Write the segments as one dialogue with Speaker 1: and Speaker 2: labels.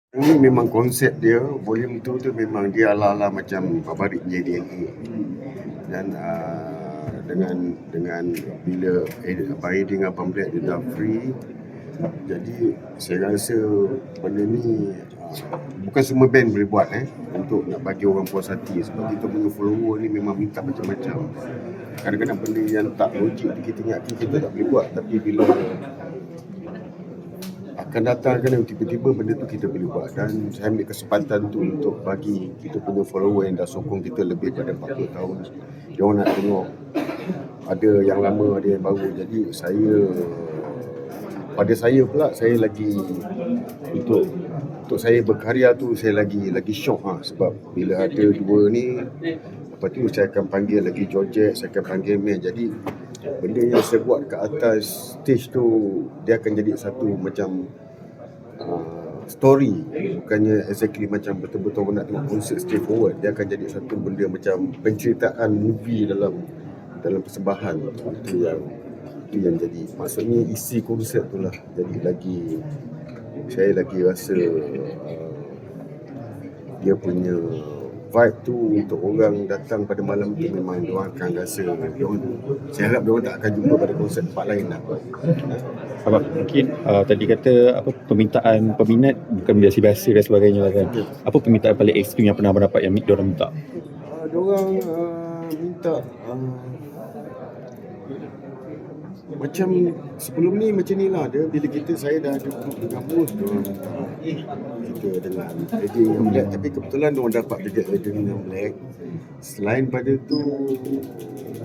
Speaker 1: Ini memang konsep dia, volume tu memang dia ala-ala macam Babarik JDNA. Dan dengan bila Abang dengan Abang Black dia dah free, jadi saya rasa benda ni bukan semua band boleh buat untuk nak bagi orang puas hati, sebab kita punya follower ni memang minta macam-macam. Kadang-kadang benda yang tak logik kita ingatkan kita tak boleh buat, tapi bila akan datang tiba-tiba benda tu kita boleh buat. Dan saya ambil kesempatan tu untuk bagi kita punya follower yang dah sokong kita lebih pada 40 tahun, dia orang nak tengok ada yang lama, ada yang baru. Jadi pada saya pula, saya lagi untuk saya berkarya tu, saya lagi syok sebab bila ada dua ni, lepas tu saya akan panggil lagi Georgette, saya akan panggil Mel. Jadi benda yang saya buat kat atas stage tu, dia akan jadi satu macam story, bukannya exactly macam betul-betul orang nak tengok konsert straight forward. Dia akan jadi satu benda macam penceritaan movie dalam persembahan. Itu yang jadi, maksudnya isi konsert tu lah. Jadi saya lagi rasa dia punya vibe tu untuk orang datang pada malam tu, memang diorang akan rasa, saya harap diorang tak akan jumpa pada konsert tempat lain lah.
Speaker 2: Abang, mungkin tadi kata permintaan peminat bukan biasa-biasa dan sebagainya lah kan. Apa permintaan paling ekstrim yang pernah abang dapat yang diorang minta?
Speaker 1: Diorang minta macam sebelum ni macam ni lah. Dia bila saya dah ada group dengan Mus, diorang kita dengan Eddie dengan Black. Tapi kebetulan diorang dapat juga Eddie dengan Black. Selain pada tu,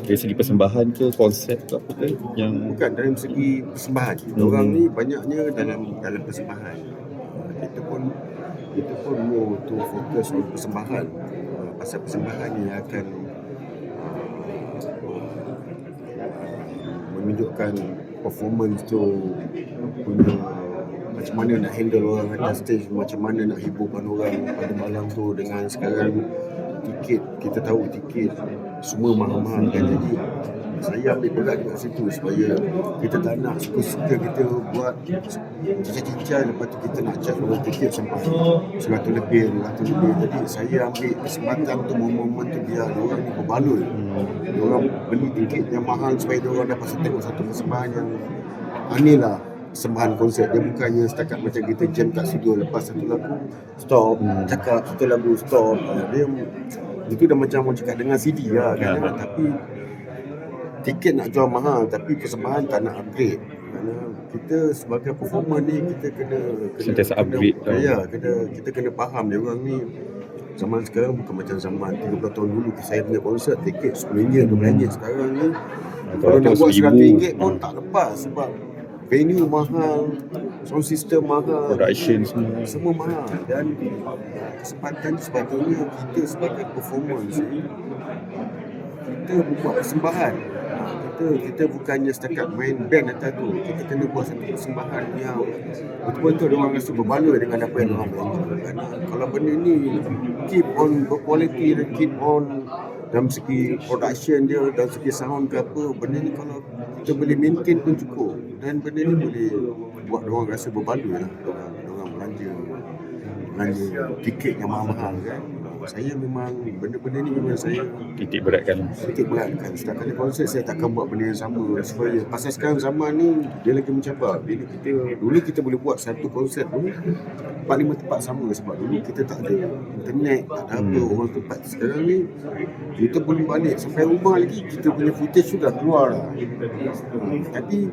Speaker 2: dari segi persembahan ke konsep ke apa ke yang
Speaker 1: bukan dalam segi persembahan. Diorang ni banyaknya dalam persembahan. Kita pun more to fokus on persembahan. Pasal persembahan ni akan menunjukkan performance tu punya, macam mana nak handle orang atas stage, macam mana nak hiburkan orang pada malam tu. Dengan sekarang kita tahu tiket semua mahal-mahal kan. Jadi saya ambil berat kat situ supaya kita tak nak suka-suka kita buat cincai-cincai, lepas tu kita nak charge orang tiket sampai 100 lebih. Jadi saya ambil kesempatan tu, momen tu, biar orang ni berbaloi. Orang beli tiket yang mahal supaya orang dapat tengok satu persembahan yang aneh lah. Persembahan konsert dia bukannya setakat macam kita jam kat studio, lepas satu lagu stop, cakap satu lagu stop. Dia itu dah macam cakap dengan CD lah kan. Tapi tiket nak jual mahal, tapi persembahan tak nak upgrade. Kerana kita sebagai performer ni, kita kena
Speaker 2: sentiasa upgrade.
Speaker 1: Kita kena faham dia orang ni zaman sekarang bukan macam zaman 30 tahun dulu. Saya punya konsert tiket RM10, RM12. Sekarang ni kalau nak buat RM100 pun tak lepas, sebab venue mahal, sound system mahal,
Speaker 2: production semua
Speaker 1: mahal. Dan kesempatan sepatutnya kita sebagai performance, kita buat persembahan. Kita bukannya setakat main band atas tu. Kita kena buat satu persembahan yang betul-betul orang rasa berbaloi dengan apa yang orang buat. Kalau benda ni keep on berkualiti dan keep on dalam segi production dia, dalam segi sound ke apa, benda ni kalau kita boleh maintain pun cukup. Dan benda ni boleh buat orang rasa berbaloi lah. Orang belanja tiket yang mahal-mahal kan. Saya memang benda-benda ni memang saya
Speaker 2: titik beratkan.
Speaker 1: Setakat ni konsert saya takkan buat benda yang sama, supaya pasal sekarang zaman ni dia lagi mencabar. Bila dulu kita boleh buat satu konsert tu 4-5 tempat sama, sebab dulu kita tak ada internet, tak ada apa, orang tempat. Sekarang ni kita boleh balik sampai rumah lagi, kita punya footage sudah keluar lah. Tapi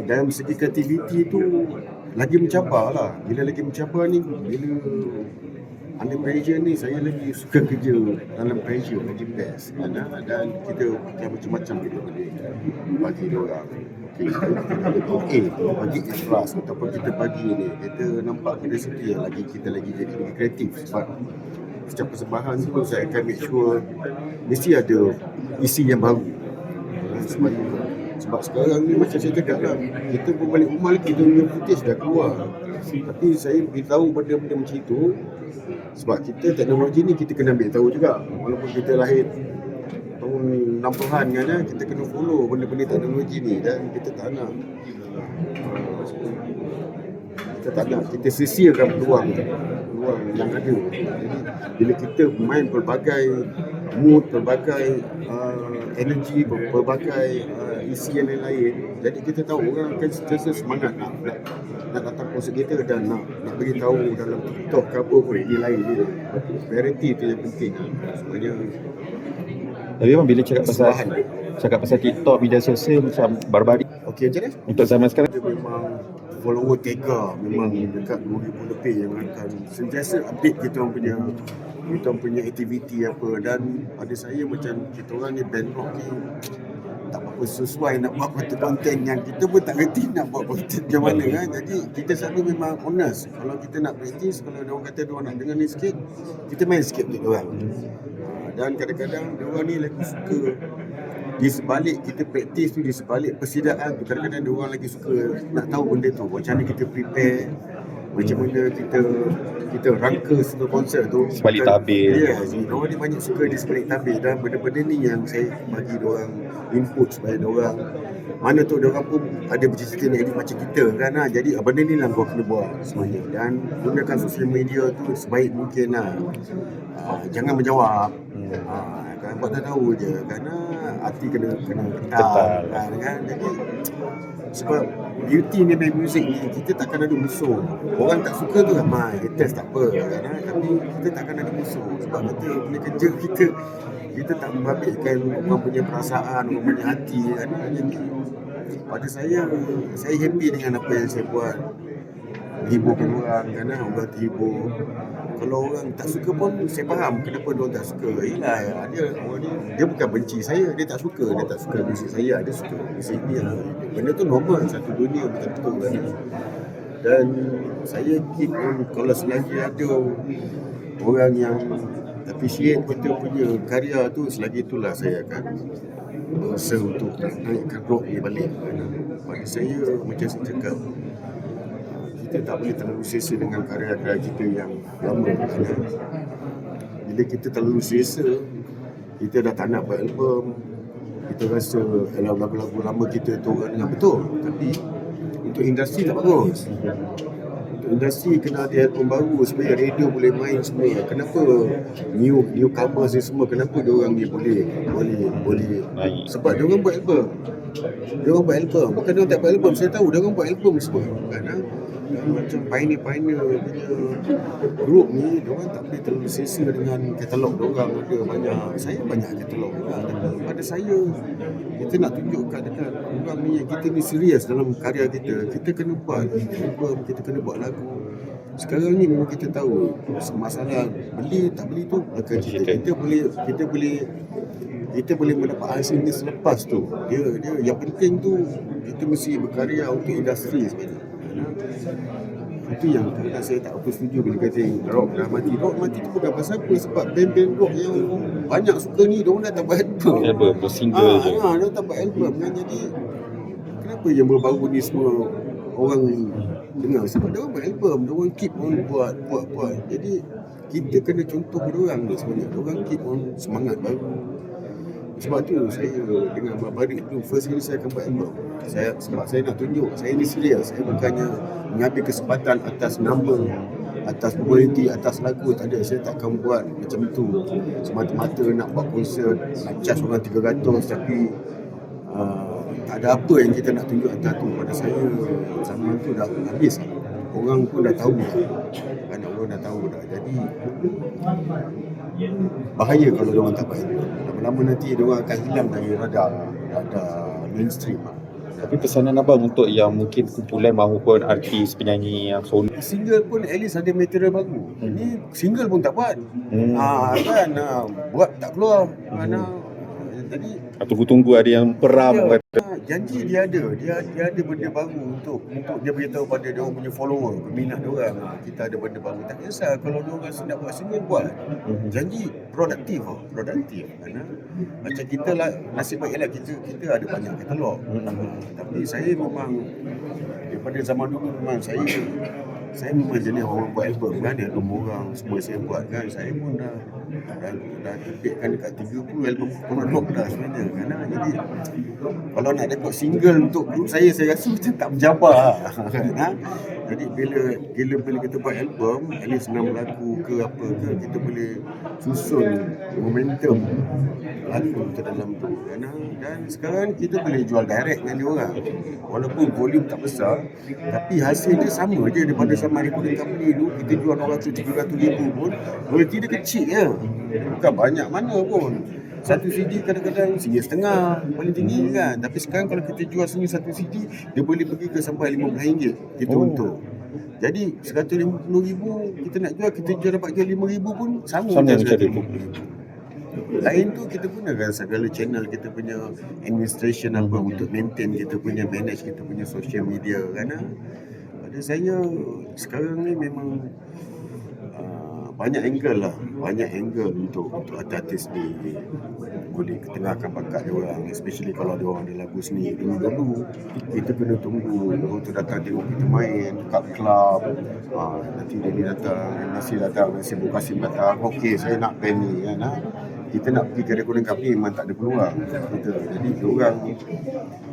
Speaker 1: dalam segi kreativiti tu lagi mencabar lah. Bila lagi mencabar ni, bila under pressure ni, saya lagi suka kerja dalam pressure, lagi best. Dan kita pakai macam-macam, kita boleh bagi diorang. Kita bagi ikhlas, ataupun kita bagi ni, kita nampak dari situ yang kita lagi jadi lebih kreatif. Sebab setiap persembahan tu saya akan make sure mesti ada isi yang baru. Sebab sekarang ni macam saya cakap lah, kita pun balik rumah lagi, kita punya footage dah keluar. Tapi saya beritahu benda-benda macam itu sebab kita teknologi ni kita kena ambil tahu juga. Walaupun kita lahir tahun 60-an kan, kita kena follow benda-benda teknologi ni. Dan kita tak nak kita tak nak, kita sisirkan peluang yang ada. Jadi bila kita main pelbagai mood, pelbagai energi, pelbagai isi yang lain-lain, jadi kita tahu orang akan sentiasa semangat nak datang konsert kita dan nak beritahu dalam TikTok ke apa pun, ini lain dia. Variety tu yang penting sebenarnya.
Speaker 2: Tapi memang bila cakap pasal TikTok, media sosial macam barbari
Speaker 1: Okey, macam mana?
Speaker 2: untuk zaman sekarang.
Speaker 1: Dia memang follower Tega memang dekat 2,000 lebih yang akan sentiasa update kita orang punya aktiviti apa. Dan pada saya macam kita orang ni band rock ni tak apa sesuai nak buat konten yang kita pun tak reti nak buat konten macam mana kan. Jadi kita selalu memang honest. Kalau kita nak practice, kalau dia orang kata dia orang nak dengar ni sikit, kita main sikit untuk dia orang. Dan kadang-kadang dia orang ni lagi suka di sebalik kita praktis tu, di sebalik persidaan tu, kadang-kadang dia orang lagi suka nak tahu benda tu, macam mana kita prepare, macam mana kita rangka satu konsert tu
Speaker 2: Sebalik tabir.
Speaker 1: Yes, dia orang ni banyak suka di sebalik tabir. Dan benda-benda ni yang saya bagi dia orang input supaya dia orang, mana tu dia orang pun ada bercita-cita nak jadi macam kita kan. Jadi benda ni lah kau kena buat semuanya, dan gunakan sosial media tu sebaik mungkin lah. Jangan menjawab, kan buat tak tahu je, kerana hati kena ketal kan. Jadi sebab beauty ni main muzik ni, kita takkan ada musuh. Orang tak suka tu ramai, haters tak apa kan, tapi kita takkan ada musuh. Sebab kita punya kerja kita tak membabitkan orang punya perasaan, orang punya hati kan. Jadi pada saya happy dengan apa yang saya buat, hiburkan orang kan, orang terhibur. Kalau orang tak suka pun saya faham kenapa dia orang tak suka. Yelah, orang ni dia bukan benci saya, dia tak suka muzik saya, dia suka muzik dia. Benda tu normal, satu dunia betul-betul kan. Dan saya keep on, kalau selagi ada orang yang appreciate kita punya karya tu, selagi itulah saya akan berusaha untuk naikkan rock ni balik. Bagi saya, macam saya cakap, kita tak boleh terlalu selesa dengan karya-karya kita yang lama. Bila kita terlalu selesa, kita dah tak nak buat album, kita rasa lagu-lagu lama kita tu orang dengar betul, tapi untuk industri tak bagus. Untuk industri kena ada album baru supaya radio boleh main semua. Kenapa newcomers ni semua, kenapa dia orang ni boleh sebab dia orang buat album. Bukan dia orang tak buat album, saya tahu dia orang buat album semua kan. Macam pioneer punya group ni, diorang tak boleh terlalu selesa dengan katalog diorang. Ada banyak katalog diorang. Pada saya, kita nak tunjukkan dekat orang ni yang kita ni serius dalam karya kita. Kita kena buat album, kita kena buat lagu. Sekarang ni memang kita tahu masalah beli tak beli tu akan kita boleh mendapat hasilnya selepas tu. Dia yang penting tu kita mesti berkarya untuk industri sebenarnya. Itu yang kadang saya tak apa setuju bila kata rock dah mati. Rock mati tu bukan pasal apa, sebab band-band rock yang banyak suka ni diorang dah tak buat album,
Speaker 2: single je.
Speaker 1: Dia tak buat album kan. Jadi kenapa yang baru-baru ni semua orang dengar? Sebab diorang buat album, diorang keep on buat. Jadi kita kena contoh diorang ni sebenarnya. Diorang keep on semangat baru. Sebab tu saya dengan Babarik tu first kali saya akan buat album. Sebab saya nak tunjuk saya ni serius. Saya bukannya mengambil kesempatan atas nama, atas populariti, atas lagu. Tak ada. Saya takkan buat macam tu semata-mata nak buat konsert, nak charge orang 300 tapi tak ada apa yang kita nak tunjuk atas tu. Pada saya zaman tu dah habis. Orang pun dah tahu, anak orang dah tahu dah. Jadi bahaya kalau diorang tak baik. Lama-lama nanti diorang akan hilang dari radar mainstream.
Speaker 2: Tapi pesanan abang untuk yang mungkin kumpulan maupun artis, penyanyi yang solo,
Speaker 1: single pun at least ada material baru. Ini single pun tak buat. Buat tak keluar. Tadi
Speaker 2: tunggu ada yang peram
Speaker 1: janji dia ada benda baru untuk dia beritahu pada dia orang punya follower, peminat dia orang. Kita ada benda baru. Tak kisah kalau dia orang nak buat single, buat. Janji produktif. Macam kita lah, nasib baiklah kita ada banyak katalog. Tapi saya memang daripada zaman dulu memang saya memang jenis orang buat album kan, album orang semua saya buat kan. Saya pun dah dah terbitkan dekat 30 album rock dah sebenarnya kan. Jadi kalau nak rekod single untuk grup saya rasa macam tak menjabar kan. Jadi bila kita buat album, at least 6 lagu ke apa ke, kita boleh susun momentum lagu ke dalam tu kan. Dan sekarang kita boleh jual direct dengan dia orang, walaupun volume tak besar, tapi hasil dia sama je daripada sama recording company dulu. Kita jual 200-300 ribu pun royalty dia kecil je, bukan banyak mana pun. Satu CD kadang-kadang RM1.5 paling tinggi kan. Tapi sekarang kalau kita jual sini satu CD, dia boleh pergi ke sampai RM15 kita untung. Jadi RM150,000 kita nak jual, kita dapat jual RM5,000 pun sama macam RM150,000. Lain tu kita gunakan segala channel kita punya administration apa untuk maintain kita punya, manage kita punya social media kan. Pada saya sekarang ni memang banyak angle untuk artis ni boleh ketengahkan bakat dia orang, especially kalau dia orang ada lagu seni. Dulu kita kena tunggu orang tu datang tengok kita main kat club, nanti dia datang, nasi Bukasim datang, okey saya nak band ni kan. Kita nak pergi ke recording company memang tak ada peluang kita. Jadi diorang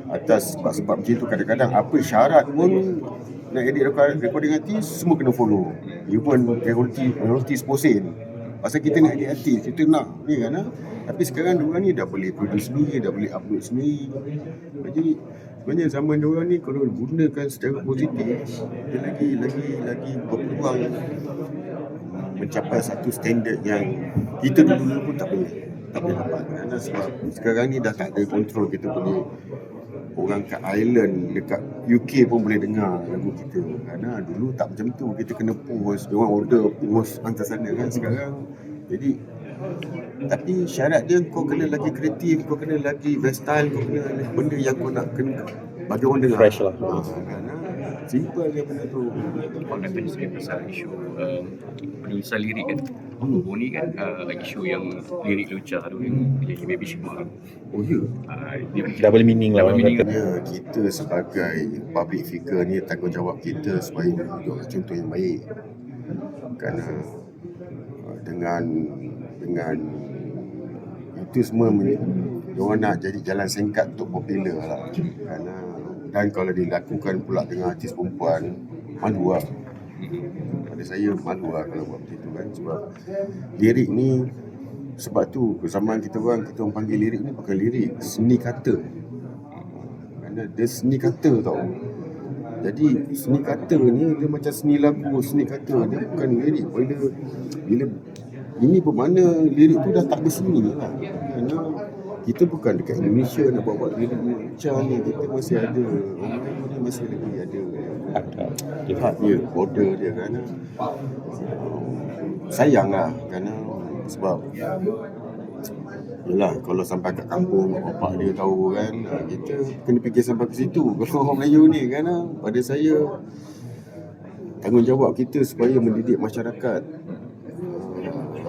Speaker 1: atas sebab-sebab macam tu, kadang-kadang apa syarat pun nak edit recording artis semua kena follow. Even royalty 10%. Pasal kita nak edit artis, kita nak ni kan. Tapi sekarang diorang ni dah boleh produce sendiri, dah boleh upload sendiri. Jadi sebenarnya zaman diorang ni kalau gunakan secara positif, dia lagi berpeluang mencapai satu standard yang kita dulu pun tak boleh dapat. Kerana sebab sekarang ni dah tak ada kontrol, kita boleh orang kat Ireland, dekat UK pun boleh dengar lagu kita. Kerana dulu tak macam tu, kita kena post, diorang order post hantar sana kan. Sekarang jadi, tapi syarat dia kau kena lagi kreatif, kau kena lagi versatile, kau kena benda yang kau nak kena bagi orang dengar
Speaker 2: fresh lah.
Speaker 1: Simple je benda tu.
Speaker 3: Abang kata sikit pasal isu penulisan lirik kan. Abang ni kan isu yang lirik lucah tu yang jadi Baby Shima.
Speaker 1: Oh ya?
Speaker 2: Double meaning lah orang kata.
Speaker 1: Ya, kita sebagai public figure ni tanggungjawab kita supaya menunjuk contoh yang baik. Kerana dengan itu semua diorang nak jadi jalan singkat untuk popular lah. Dan kalau dilakukan pula dengan artis perempuan, malu lah. Pada saya malu lah kalau buat macam tu kan. Sebab lirik ni, sebab tu zaman kita orang panggil lirik ni bukan lirik, seni kata. Kerana dia seni kata tau. Jadi seni kata ni dia macam seni lagu, seni kata, dia bukan lirik. Bila ini bermakna lirik tu dah tak berseni lah. Kerana kita bukan dekat Indonesia nak buat lirik macam ni. Kita masih ada, orang ni masih lagi ada hak dia, border dia kan. Sayang lah kerana sebab yelah, kalau sampai kat kampung bapak dia tahu kan, kita kena fikir sampai ke situ. Kalau orang Melayu ni kan, pada saya tanggungjawab kita supaya mendidik masyarakat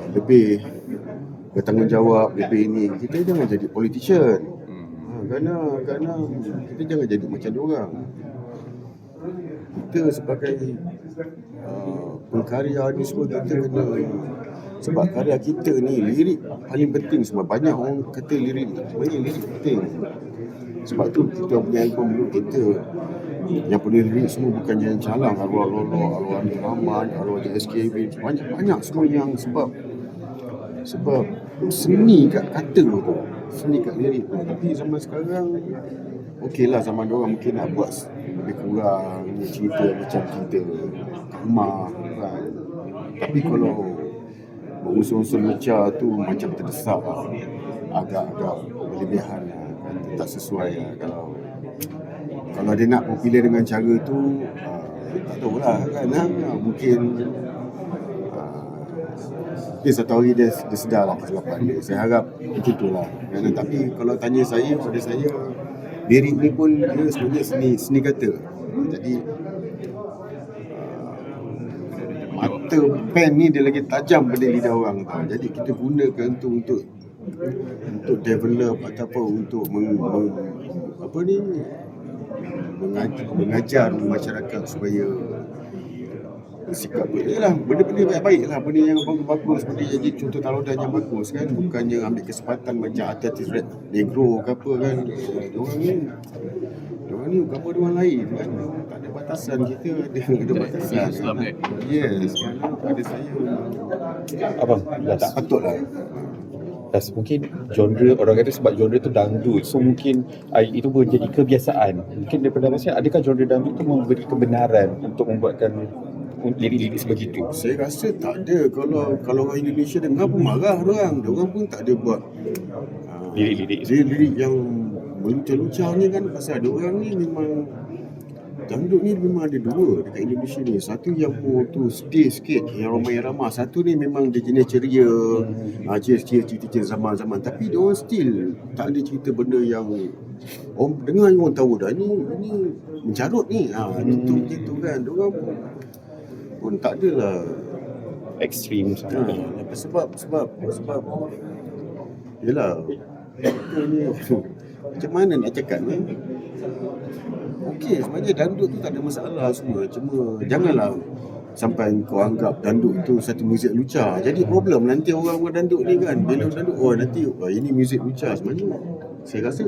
Speaker 1: lebih bertanggungjawab, lebih ini. Kita jangan jadi politician. Kerana kita jangan jadi macam diorang. Kita sebagai pengkarya ni semua kita kena, sebab karya kita ni lirik paling penting. Sebab banyak orang kata lirik penting. Sebab tu kita punya album dulu, kita yang penulis semua bukan yang calang, arwah Lolo, arwah Amir Rahman, arwah JSKB, banyak semua yang sebab seni kat kata tu, seni kat lirik tu. Tapi zaman sekarang okeylah, zaman diorang mungkin nak buat lebih kurang cerita macam cerita kat rumah kan. Tapi kalau berunsur-unsur lucah tu macam terdesak lah, agak-agak berlebihan lah kan, tak sesuai lah. Kalau dia nak popular dengan cara tu, tak tahulah kan, mungkin satu hari dia sedar lah kesilapan dia. Saya harap macam tu lah. Tapi kalau tanya saya, pada saya lirik ni pun dia sebenarnya seni kata. Jadi mata pen ni dia lagi tajam pada lidah orang tau. Jadi kita gunakan untuk develop ataupun untuk mengajar masyarakat supaya sikap lah, benda-benda baik-baik lah, benda yang bagus-bagus, benda yang jadi contoh teladan yang bagus kan, bukannya ambil kesempatan macam artis rap negro ke apa kan. Diorang ni gambar diorang lain kan, diorang tak ada batasan, kita ada batasan
Speaker 3: Islam kan.
Speaker 1: yes kan, pada saya
Speaker 2: Abang dah tak
Speaker 1: patut lah.
Speaker 2: mungkin genre, orang kata sebab genre tu dangdut, so mungkin itu pun jadi kebiasaan. Mungkin daripada maksudnya, adakah genre dangdut tu memberi kebenaran untuk membuatkan lirik-lirik sebegitu?
Speaker 1: Saya rasa tak ada. Kalau orang Indonesia dengar pun marah diorang pun tak ada buat lirik yang meluncur-luncur ni kan, pasal diorang ni memang dangdut ni memang ada dua dekat Indonesia ni. Satu yang tu sedih sikit, yang ramai-ramai. Satu ni memang dia jenis ceria, cerita zaman-zaman. Tapi diorang still tak ada cerita benda yang orang dengar, orang tahu dah ni mencarut ni. Itu kan. Diorang pun tak adalah
Speaker 2: Ekstrim sangat.
Speaker 1: sebab yelah, kita ni macam mana nak cakap ni, okey, sebenarnya dangdut tu tak ada masalah semua, cuma janganlah sampai kau anggap dangdut itu satu muzik lucah. Jadi problem nanti orang-orang dangdut ni kan, bila dangdut nanti ini muzik lucah. Sebenarnya saya rasa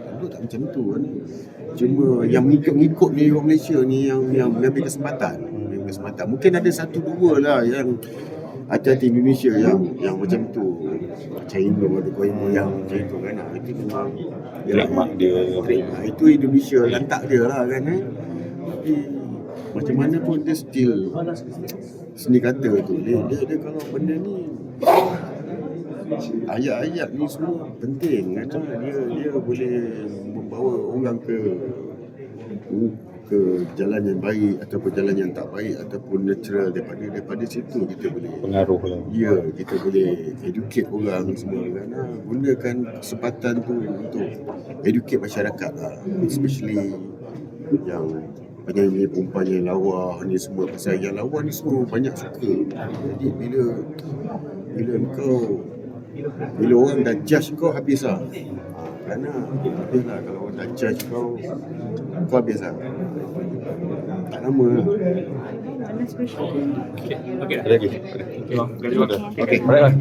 Speaker 1: dangdut tak macam tu kan. Cuma yang mengikut ni orang Malaysia ni yang ambil kesempatan. Mungkin ada satu dua lah yang artis Indonesia yang macam tu, macam Indo ada Koimo yang macam itu kan. Itu memang
Speaker 2: Trademark dia.
Speaker 1: Itu Indonesia lantak dia lah kan. Tapi macam mana pun dia still seni kata tu. Dia kalau benda ni, ayat-ayat ni semua penting kan. Dia boleh membawa orang ke jalan yang baik ataupun jalan yang tak baik ataupun natural. Daripada situ kita boleh
Speaker 2: Pengaruh lah.
Speaker 1: ya, kita boleh educate orang semua kan. Gunakan kesempatan tu untuk educate masyarakat lah, especially yang penyanyi perempuan yang lawa ni semua. Pasal yang lawa ni semua banyak suka. Jadi bila orang dah judge kau, habis lah. Kerana habis lah, kalau orang dah judge kau habis lah. Tak lama lah.
Speaker 2: Ada lagi?
Speaker 3: Okay, bang.
Speaker 2: Okay, alright.